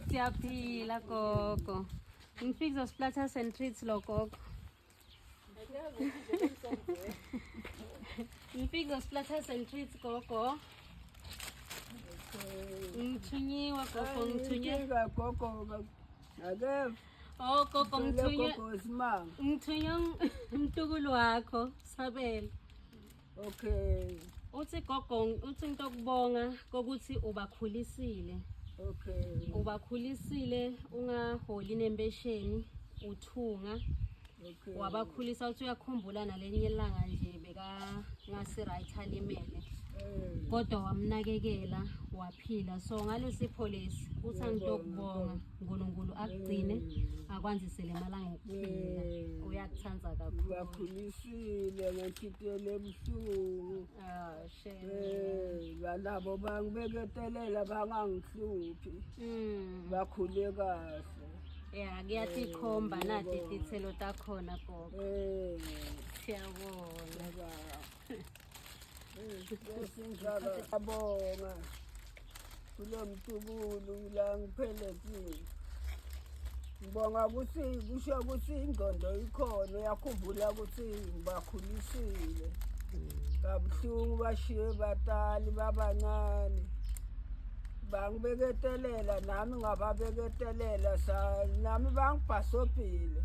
Siyaphila gogo. Ngifike zosplatters and treats lo gogo. Ngifike zosplatters and treats gogo. Ngithunyiwa gogo ngithunye. Oh gogo ngithunya umtukulu wakho Sabele. Okay. Uthi gogo uthi into okubonga kokuthi ubakhulisile. Okay. Ubakhulisile ungaholi nempesheni uthunga. Okay. Wabakhulisa uthi uyakhumbula nalenye ilanga nje beka ngasi right alimele. Kodwa wamnakekela waphila so ngalesipho lesi uthi angitokubonga uNkulunkulu akugcine akwanzisele emalanga okuphila uyakuthanza kakhulu bakhulisile ngithithele ebuhlungu balabo bangibeketelela bangangihluphi bakhule kahle yeah kuyathi ikhomba nathi izithelo takhona gogo siyabonga Singabonga kulomtukulu la ngiphelekile ngibonga ukuthi kusho ukuthi ingqondo ikhona uyakhumbula ukuthi ngibakhulisile kabuhlungu bashiye batali babancane bangibeketelela nami ngababeketelela nami bangibhasobhile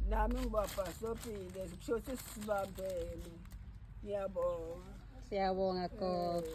nami ngibabhasobhile kusho ukuthi sibambene. Siyabonga. Siyabonga gogo.